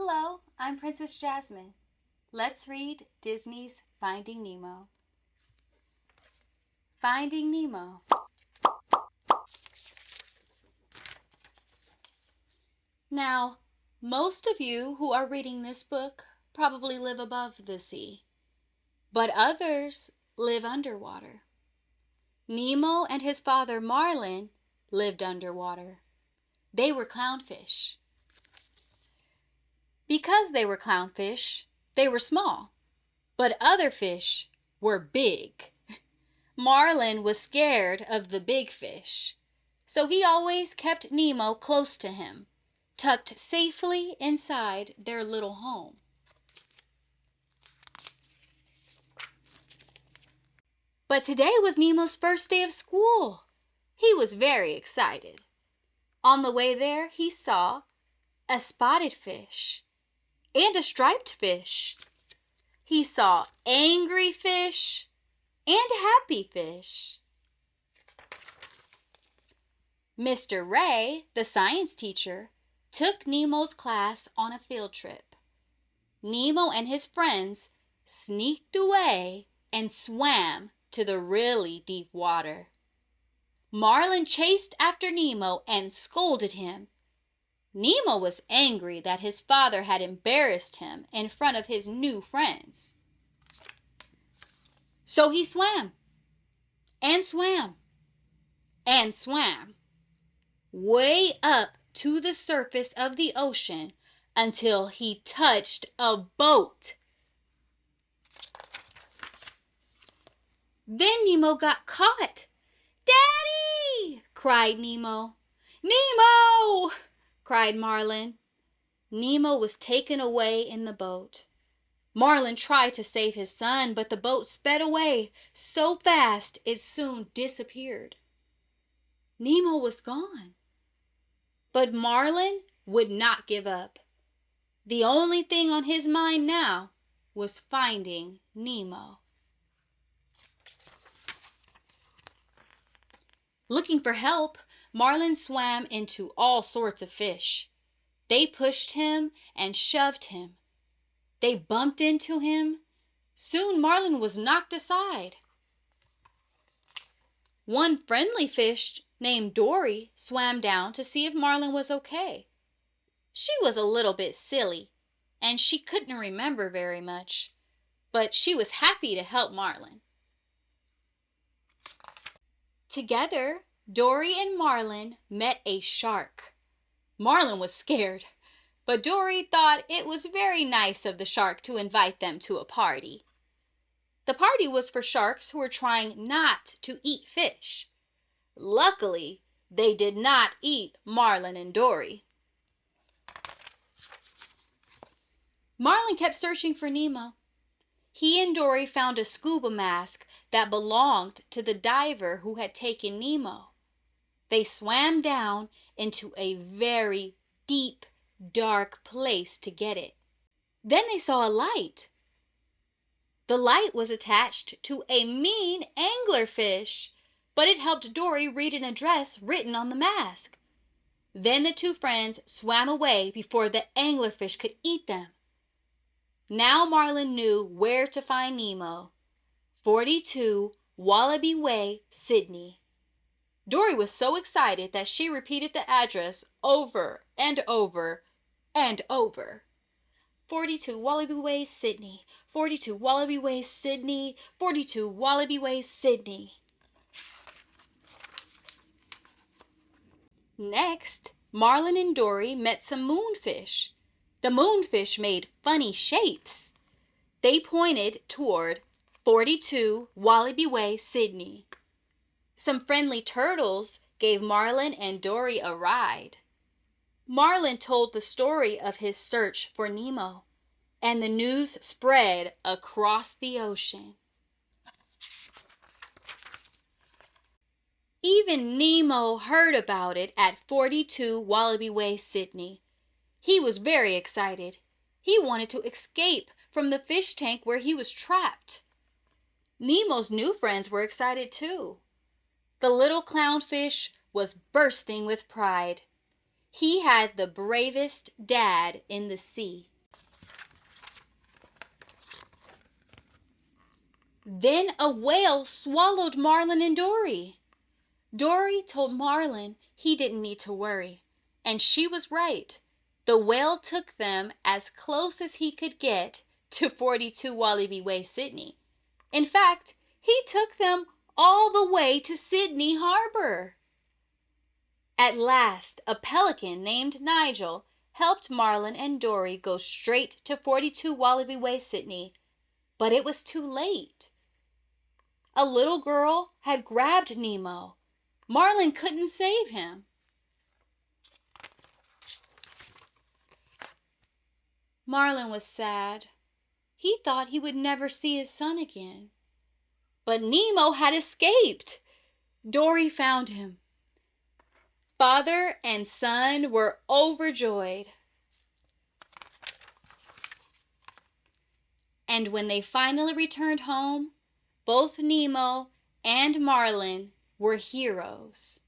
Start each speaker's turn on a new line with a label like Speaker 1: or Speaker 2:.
Speaker 1: Hello, I'm Princess Jasmine. Let's read Disney's Finding Nemo. Finding Nemo. Now, most of you who are reading this book probably live above the sea, but others live underwater. Nemo and his father Marlin lived underwater. They were clownfish. Because they were clownfish, they were small, but other fish were big. Marlin was scared of the big fish, so he always kept Nemo close to him, tucked safely inside their little home. But today was Nemo's first day of school. He was very excited. On the way there, he saw a spotted fish and a striped fish. He saw angry fish and happy fish. Mr. Ray, the science teacher, took Nemo's class on a field trip. Nemo and his friends sneaked away and swam to the really deep water. Marlin chased after Nemo and scolded him. Nemo was angry that his father had embarrassed him in front of his new friends. So he swam and swam and swam way up to the surface of the ocean until he touched a boat. Then Nemo got caught. "Daddy!" cried Nemo. "Nemo!" cried Marlin. Nemo was taken away in the boat. Marlin tried to save his son, but the boat sped away so fast it soon disappeared. Nemo was gone. But Marlin would not give up. The only thing on his mind now was finding Nemo. Looking for help, Marlin swam into all sorts of fish. They pushed him and shoved him. They bumped into him. Soon Marlin was knocked aside. One friendly fish named Dory swam down to see if Marlin was okay. She was a little bit silly, and she couldn't remember very much, but she was happy to help Marlin. Together, Dory and Marlin met a shark. Marlin was scared, but Dory thought it was very nice of the shark to invite them to a party. The party was for sharks who were trying not to eat fish. Luckily, they did not eat Marlin and Dory. Marlin kept searching for Nemo. He and Dory found a scuba mask that belonged to the diver who had taken Nemo. They swam down into a very deep, dark place to get it. Then they saw a light. The light was attached to a mean anglerfish, but it helped Dory read an address written on the mask. Then the two friends swam away before the anglerfish could eat them. Now Marlin knew where to find Nemo. 42 Wallaby Way, Sydney. Dory was so excited that she repeated the address over and over and over. 42 Wallaby Way, Sydney. 42 Wallaby Way, Sydney. 42 Wallaby Way, Sydney. Next, Marlin and Dory met some moonfish. The moonfish made funny shapes. They pointed toward 42 Wallaby Way, Sydney. Some friendly turtles gave Marlin and Dory a ride. Marlin told the story of his search for Nemo, and the news spread across the ocean. Even Nemo heard about it at 42 Wallaby Way, Sydney. He was very excited. He wanted to escape from the fish tank where he was trapped. Nemo's new friends were excited too. The little clownfish was bursting with pride. He had the bravest dad in the sea. Then a whale swallowed Marlin and Dory. Dory told Marlin he didn't need to worry, and she was right. The whale took them as close as he could get to 42 Wallaby Way, Sydney. In fact, he took them all the way to Sydney Harbor. At last, a pelican named Nigel helped Marlin and Dory go straight to 42 Wallaby Way, Sydney, but it was too late. A little girl had grabbed Nemo. Marlin couldn't save him. Marlin was sad. He thought he would never see his son again. But Nemo had escaped. Dory found him. Father and son were overjoyed. And when they finally returned home, both Nemo and Marlin were heroes.